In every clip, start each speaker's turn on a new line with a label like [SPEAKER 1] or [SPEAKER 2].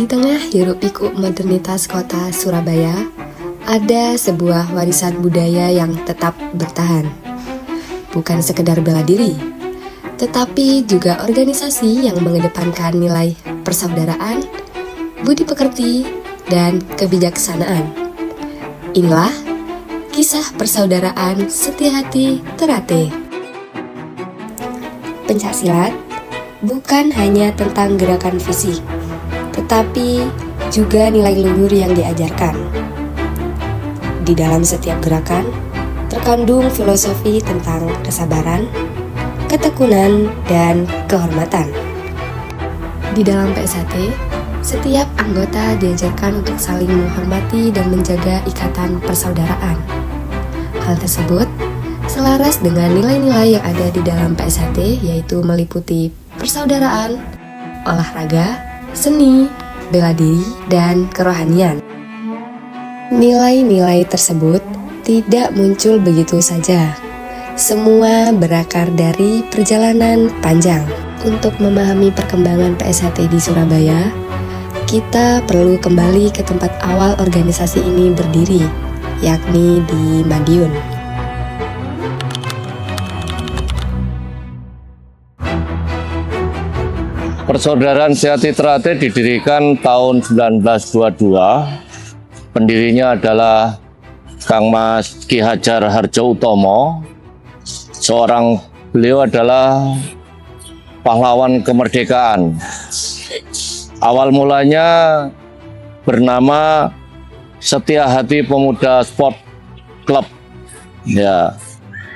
[SPEAKER 1] Di tengah hiruk-pikuk modernitas kota Surabaya, ada sebuah warisan budaya yang tetap bertahan. Bukan sekedar bela diri, tetapi juga organisasi yang mengedepankan nilai persaudaraan, budi pekerti, dan kebijaksanaan. Inilah kisah persaudaraan Setiahati Terate. Pencaksilat bukan hanya tentang gerakan fisik, tetapi juga nilai luhur yang diajarkan. Di dalam setiap gerakan, terkandung filosofi tentang kesabaran, ketekunan, dan kehormatan. Di dalam PSHT, setiap anggota diajarkan untuk saling menghormati dan menjaga ikatan persaudaraan. Hal tersebut selaras dengan nilai-nilai yang ada di dalam PSHT, yaitu meliputi persaudaraan, olahraga, seni, bela diri, dan kerohanian. Nilai-nilai tersebut tidak muncul begitu saja. Semua berakar dari perjalanan panjang. Untuk memahami perkembangan PSHT di Surabaya, kita perlu kembali ke tempat awal organisasi ini berdiri, yakni di Madiun.
[SPEAKER 2] Persaudaraan Setiahati Terate didirikan tahun 1922. Pendirinya adalah Kang Mas Ki Hajar Hardjo Utomo. Beliau adalah pahlawan kemerdekaan. Awal mulanya bernama Setiahati Pemuda Sport Club. Ya.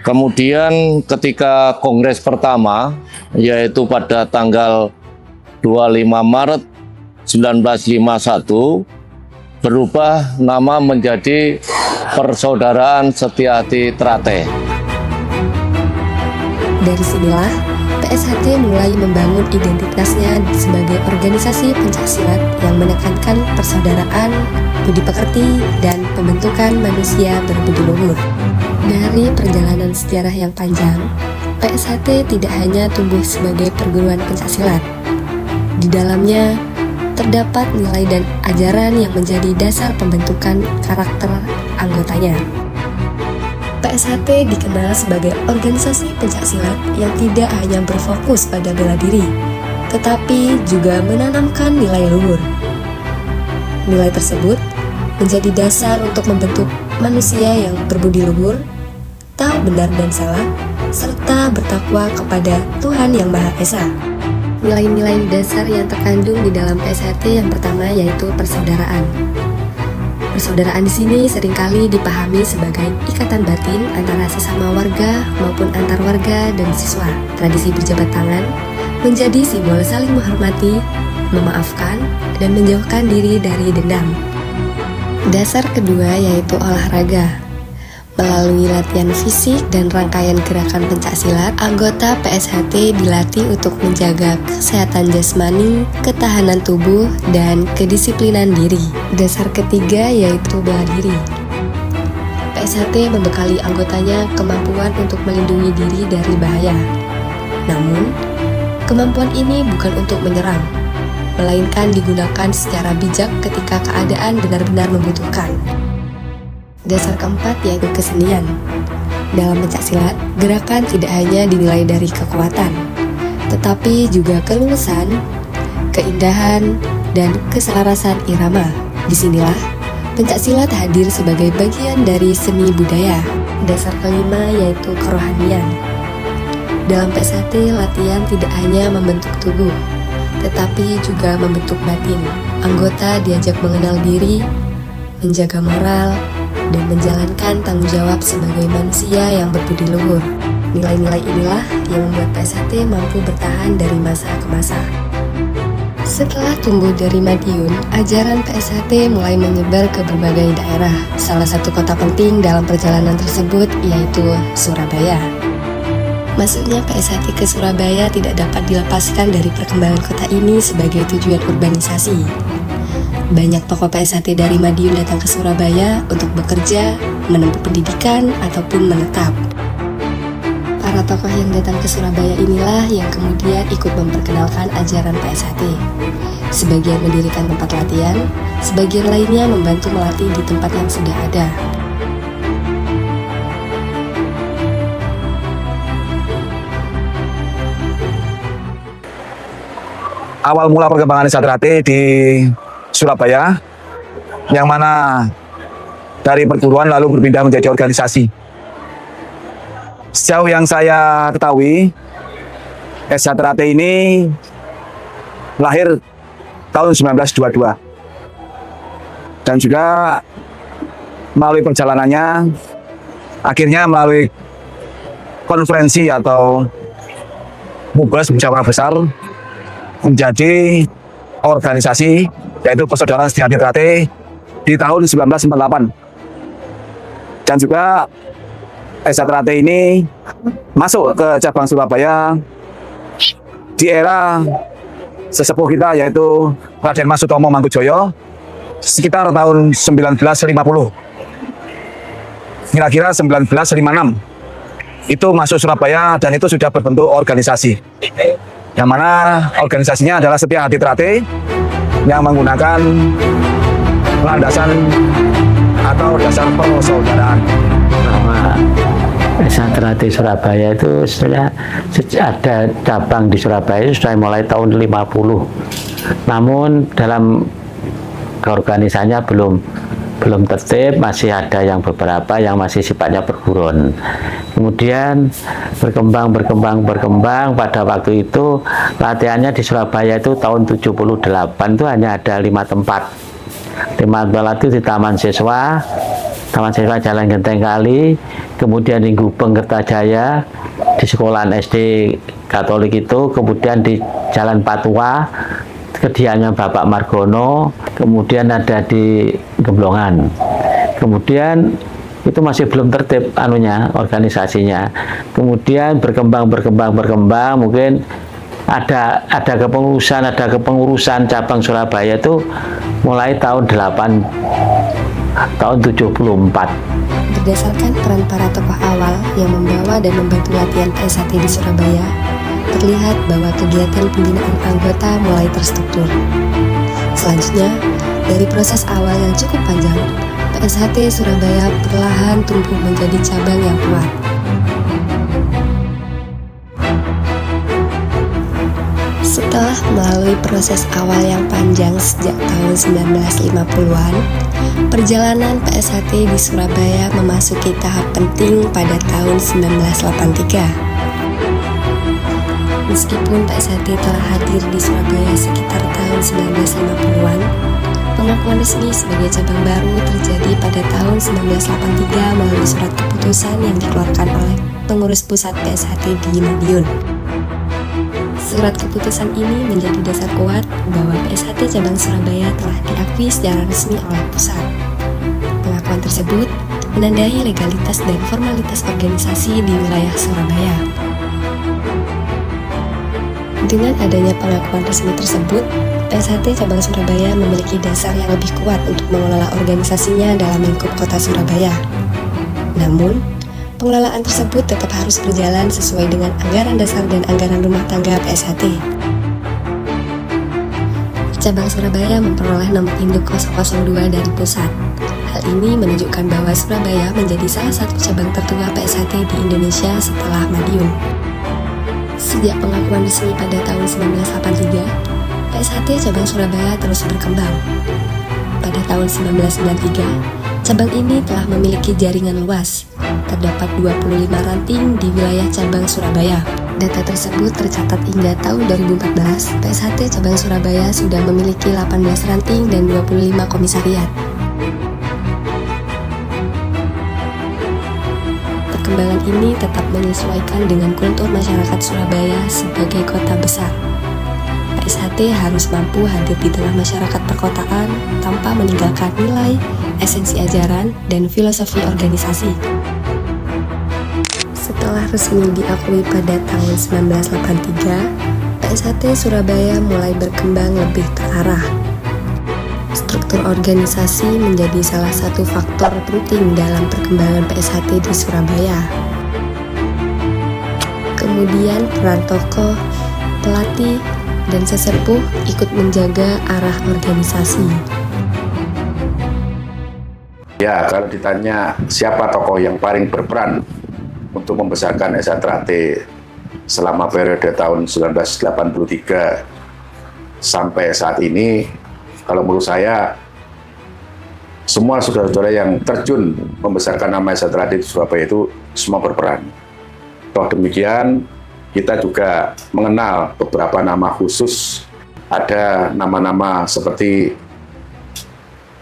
[SPEAKER 2] Kemudian ketika kongres pertama, yaitu pada tanggal 25 Maret 1951, berubah nama menjadi Persaudaraan Setiahati Terate.
[SPEAKER 1] Dari sinilah PSHT mulai membangun identitasnya sebagai organisasi pencaksilat yang menekankan persaudaraan, budi pekerti, dan pembentukan manusia berbudi luhur. Dari perjalanan sejarah yang panjang, PSHT tidak hanya tumbuh sebagai perguruan pencaksilat. Di dalamnya terdapat nilai dan ajaran yang menjadi dasar pembentukan karakter anggotanya. PSHT dikenal sebagai organisasi pencaksilat yang tidak hanya berfokus pada bela diri, tetapi juga menanamkan nilai luhur. Nilai tersebut menjadi dasar untuk membentuk manusia yang berbudi luhur, tahu benar dan salah, serta bertakwa kepada Tuhan Yang Maha Esa. Nilai-nilai dasar yang terkandung di dalam PSHT yang pertama yaitu persaudaraan. Persaudaraan di sini seringkali dipahami sebagai ikatan batin antara sesama warga maupun antar warga dan siswa. Tradisi berjabat tangan menjadi simbol saling menghormati, memaafkan, dan menjauhkan diri dari dendam. Dasar kedua yaitu olahraga. Melalui latihan fisik dan rangkaian gerakan pencaksilat, anggota PSHT dilatih untuk menjaga kesehatan jasmani, ketahanan tubuh, dan kedisiplinan diri. Dasar ketiga yaitu bela diri. PSHT membekali anggotanya kemampuan untuk melindungi diri dari bahaya. Namun, kemampuan ini bukan untuk menyerang, melainkan digunakan secara bijak ketika keadaan benar-benar membutuhkan. Dasar keempat yaitu kesenian. Dalam pencaksilat, gerakan tidak hanya dinilai dari kekuatan, tetapi juga keluasan, keindahan, dan keselarasan irama. Disinilah pencaksilat hadir sebagai bagian dari seni budaya. Dasar kelima yaitu kerohanian. Dalam PSHT, latihan tidak hanya membentuk tubuh, tetapi juga membentuk batin. Anggota diajak mengenal diri, menjaga moral, dan menjalankan tanggung jawab sebagai manusia yang berbudi luhur. Nilai-nilai inilah yang membuat PSHT mampu bertahan dari masa ke masa. Setelah tumbuh dari Madiun, ajaran PSHT mulai menyebar ke berbagai daerah. Salah satu kota penting dalam perjalanan tersebut yaitu Surabaya. Masuknya PSHT ke Surabaya tidak dapat dilepaskan dari perkembangan kota ini sebagai tujuan urbanisasi. Banyak tokoh PSHT dari Madiun datang ke Surabaya untuk bekerja, menempuh pendidikan, ataupun menetap. Para Para tokoh yang datang ke Surabaya inilah yang kemudian ikut memperkenalkan ajaran PSHT. Sebagian mendirikan tempat latihan, sebagian lainnya membantu melatih di tempat yang sudah ada.
[SPEAKER 3] Awal mula perkembangan SHT di Surabaya, yang mana dari perguruan lalu berpindah menjadi organisasi. Sejauh yang saya ketahui, SHT ini lahir tahun 1922 dan juga melalui perjalanannya akhirnya melalui konferensi atau mubas musyawarah besar menjadi organisasi, yaitu Persaudaraan Setiati Trate di tahun 1948. Dan juga SHT Trate ini masuk ke cabang Surabaya di era sesepuh kita, yaitu Raden Mas Sutomo Mangkujoyo, sekitar tahun 1950. Kira-kira 1956 itu masuk Surabaya dan itu sudah berbentuk organisasi, yang mana organisasinya adalah Setia Hati Trate yang menggunakan landasan atau dasar persaudaraan.
[SPEAKER 4] SHT Trate Surabaya itu sebenarnya ada cabang di Surabaya itu sudah mulai tahun 50. Namun dalam keorganisasinya belum tertib, masih ada yang beberapa yang masih sifatnya perburuan. Kemudian berkembang pada waktu itu latihannya di Surabaya itu tahun 78 itu hanya ada 5 tempat. 5 tempat itu di Taman Siswa Jalan Genteng Kali, kemudian di Gubeng Kertajaya, di sekolahan SD Katolik itu, kemudian di Jalan Patua, kediamannya Bapak Margono, kemudian ada di Gemblongan. Kemudian itu masih belum tertib organisasinya. Kemudian berkembang, mungkin ada kepengurusan cabang Surabaya itu mulai tahun 74.
[SPEAKER 1] Berdasarkan peran para tokoh awal yang membawa dan membantu latihan PSHT di Surabaya, terlihat bahwa kegiatan pembinaan anggota mulai terstruktur. Selanjutnya, dari proses awal yang cukup panjang, PSHT Surabaya perlahan tumbuh menjadi cabang yang kuat. Setelah melalui proses awal yang panjang sejak tahun 1950-an, perjalanan PSHT di Surabaya memasuki tahap penting pada tahun 1983. Meskipun PSHT telah hadir di Surabaya sekitar tahun 1950-an, pengakuan resmi sebagai cabang baru terjadi pada tahun 1983 melalui surat keputusan yang dikeluarkan oleh pengurus pusat PSHT di Madiun. Surat keputusan ini menjadi dasar kuat bahwa PSHT cabang Surabaya telah diakui secara resmi oleh pusat. Pengakuan tersebut menandai legalitas dan formalitas organisasi di wilayah Surabaya. Dengan adanya pengakuan resmi tersebut, PSHT cabang Surabaya memiliki dasar yang lebih kuat untuk mengelola organisasinya dalam lingkup kota Surabaya. Namun, pengelolaan tersebut tetap harus berjalan sesuai dengan anggaran dasar dan anggaran rumah tangga PSHT. Cabang Surabaya memperoleh nomor induk 002 dari pusat. Hal ini menunjukkan bahwa Surabaya menjadi salah satu cabang tertua PSHT di Indonesia setelah Madiun. Sejak pengakuan resmi pada tahun 1983, PSHT cabang Surabaya terus berkembang. Pada tahun 1993, cabang ini telah memiliki jaringan luas. Terdapat 25 ranting di wilayah cabang Surabaya. Data tersebut tercatat hingga tahun 2014, PSHT cabang Surabaya sudah memiliki 18 ranting dan 25 komisariat. Perkembangan ini tetap menyesuaikan dengan kultur masyarakat Surabaya sebagai kota besar. PSHT harus mampu hadir di tengah masyarakat perkotaan tanpa meninggalkan nilai, esensi ajaran, dan filosofi organisasi. Setelah resmi diakui pada tahun 1983, PSHT Surabaya mulai berkembang lebih terarah. Struktur organisasi menjadi salah satu faktor penting dalam perkembangan PSHT di Surabaya. Kemudian peran tokoh, pelatih, dan sesepuh ikut menjaga arah organisasi.
[SPEAKER 5] Ya, kalau ditanya siapa tokoh yang paling berperan untuk membesarkan SH Trate selama periode tahun 1983 sampai saat ini, kalau menurut saya semua saudara-saudara yang terjun membesarkan nama SH Trate di Surabaya itu semua berperan. Toh demikian, kita juga mengenal beberapa nama khusus. Ada nama-nama seperti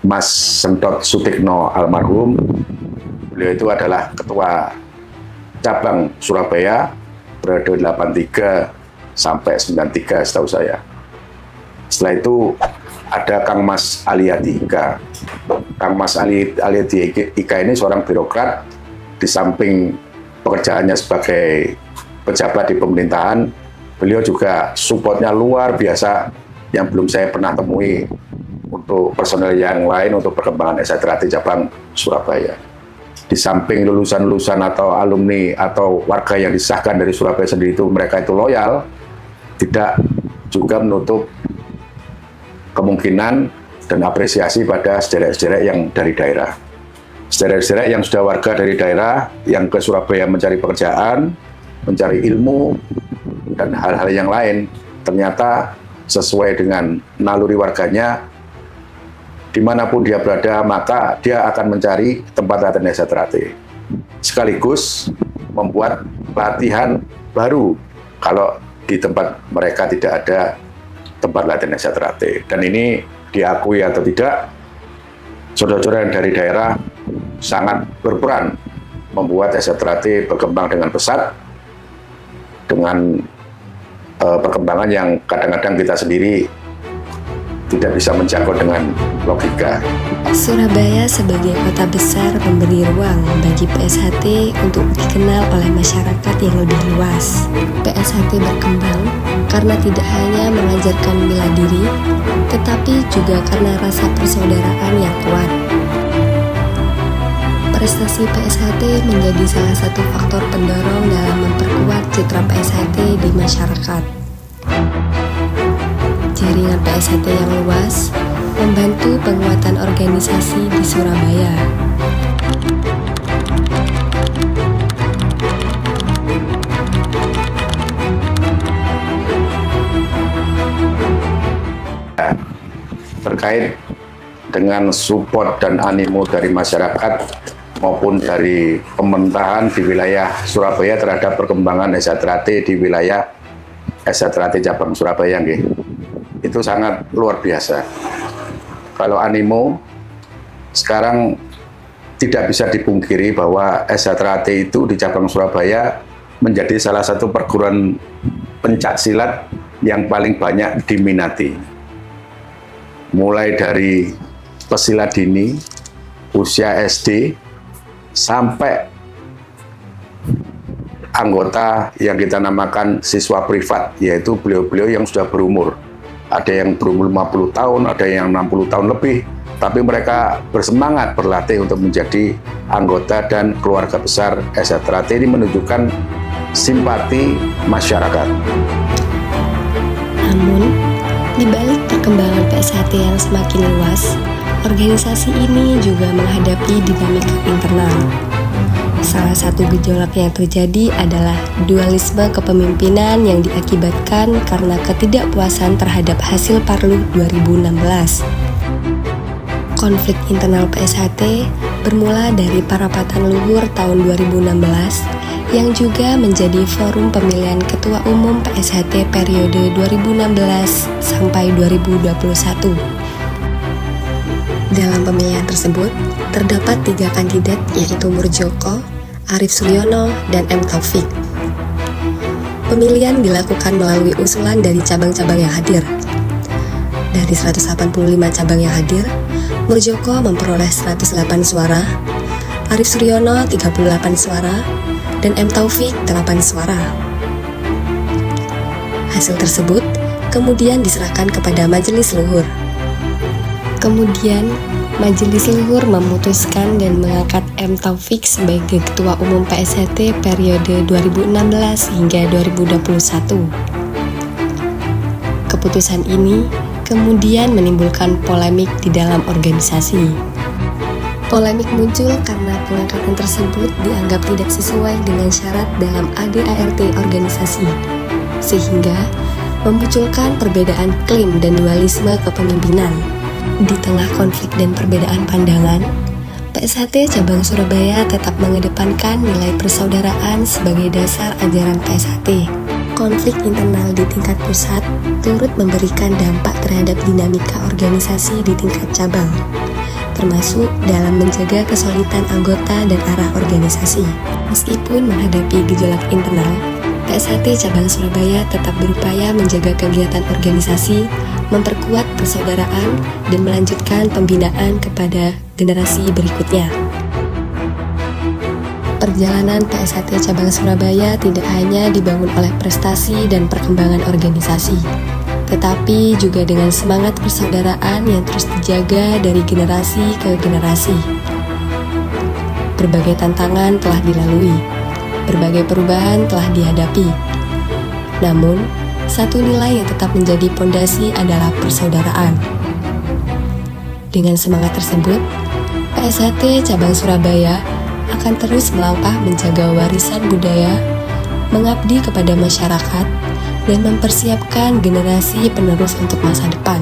[SPEAKER 5] Mas Sentot Sutikno almarhum. Beliau itu adalah ketua cabang Surabaya periode 83 sampai 93 setahu saya. Setelah itu ada Kang Mas Aliyati Ika. Kang Mas Aliyati Ika ini seorang birokrat, di samping pekerjaannya sebagai pejabat di pemerintahan, beliau juga supportnya luar biasa yang belum saya pernah temui untuk personel yang lain untuk perkembangan SH Trate cabang Surabaya. Di samping lulusan-lulusan atau alumni atau warga yang disahkan dari Surabaya sendiri itu mereka itu loyal, tidak juga menutup kemungkinan dan apresiasi pada sederek-sederek yang dari daerah. Sederek-sederek yang sudah warga dari daerah yang ke Surabaya mencari pekerjaan, mencari ilmu, dan hal-hal yang lain, ternyata sesuai dengan naluri warganya, dimanapun dia berada, maka dia akan mencari tempat latihan SH Trate. Sekaligus membuat latihan baru kalau di tempat mereka tidak ada tempat latihan SH Trate. Dan ini diakui atau tidak, saudara-saudara yang dari daerah sangat berperan membuat SH Trate berkembang dengan pesat, dengan perkembangan yang kadang-kadang kita sendiri tidak bisa menjangkau dengan logika.
[SPEAKER 1] Surabaya sebagai kota besar memberi ruang bagi PSHT untuk dikenal oleh masyarakat yang lebih luas. PSHT berkembang karena tidak hanya mengajarkan bela diri, tetapi juga karena rasa persaudaraan yang kuat. Prestasi PSHT menjadi salah satu faktor pendorong dalam memperkuat citra PSHT di masyarakat. Jaringan PSHT yang luas membantu penguatan organisasi di Surabaya.
[SPEAKER 5] Terkait dengan support dan animo dari masyarakat maupun dari pemerintahan di wilayah Surabaya terhadap perkembangan SH Trate di wilayah SH Trate cabang Surabaya, itu sangat luar biasa. Kalau animo sekarang tidak bisa dipungkiri bahwa SH Trate itu di cabang Surabaya menjadi salah satu perguruan pencak silat yang paling banyak diminati. Mulai dari pesilat dini, usia SD, sampai anggota yang kita namakan siswa privat, yaitu beliau-beliau yang sudah berumur. Ada yang berumur 50 tahun, ada yang 60 tahun lebih, tapi mereka bersemangat berlatih untuk menjadi anggota dan keluarga besar SH Trate. Ini menunjukkan simpati masyarakat.
[SPEAKER 1] Namun, di balik perkembangan PSHT yang semakin luas, organisasi ini juga menghadapi dinamika internal. Salah satu gejolak yang terjadi adalah dualisme kepemimpinan yang diakibatkan karena ketidakpuasan terhadap hasil Parlu 2016. Konflik internal PSHT bermula dari Parapatan Luhur tahun 2016 yang juga menjadi forum pemilihan Ketua Umum PSHT periode 2016 sampai 2021. Dalam pemilihan tersebut, terdapat 3 kandidat yaitu Murjoko, Arif Suryono, dan M. Taufik. Pemilihan dilakukan melalui usulan dari cabang-cabang yang hadir. Dari 185 cabang yang hadir, Murjoko memperoleh 108 suara, Arif Suryono 38 suara, dan M. Taufik 8 suara. Hasil tersebut kemudian diserahkan kepada Majelis Luhur. Kemudian, Majelis Luhur memutuskan dan mengangkat M. Taufik sebagai Ketua Umum PSHT periode 2016 hingga 2021. Keputusan ini kemudian menimbulkan polemik di dalam organisasi. Polemik muncul karena pengangkatan tersebut dianggap tidak sesuai dengan syarat dalam ADART organisasi, sehingga memunculkan perbedaan klaim dan dualisme kepemimpinan. Di tengah konflik dan perbedaan pandangan, PSHT Cabang Surabaya tetap mengedepankan nilai persaudaraan sebagai dasar ajaran PSHT. Konflik internal di tingkat pusat turut memberikan dampak terhadap dinamika organisasi di tingkat cabang, termasuk dalam menjaga kesulitan anggota dan arah organisasi. Meskipun menghadapi gejolak internal, PSHT Cabang Surabaya tetap berupaya menjaga kegiatan organisasi, memperkuat persaudaraan, dan melanjutkan pembinaan kepada generasi berikutnya. Perjalanan PSHT Cabang Surabaya tidak hanya dibangun oleh prestasi dan perkembangan organisasi, tetapi juga dengan semangat persaudaraan yang terus dijaga dari generasi ke generasi. Berbagai tantangan telah dilalui, berbagai perubahan telah dihadapi. Namun, satu nilai yang tetap menjadi pondasi adalah persaudaraan. Dengan semangat tersebut, PSHT Cabang Surabaya akan terus melangkah menjaga warisan budaya, mengabdi kepada masyarakat, dan mempersiapkan generasi penerus untuk masa depan.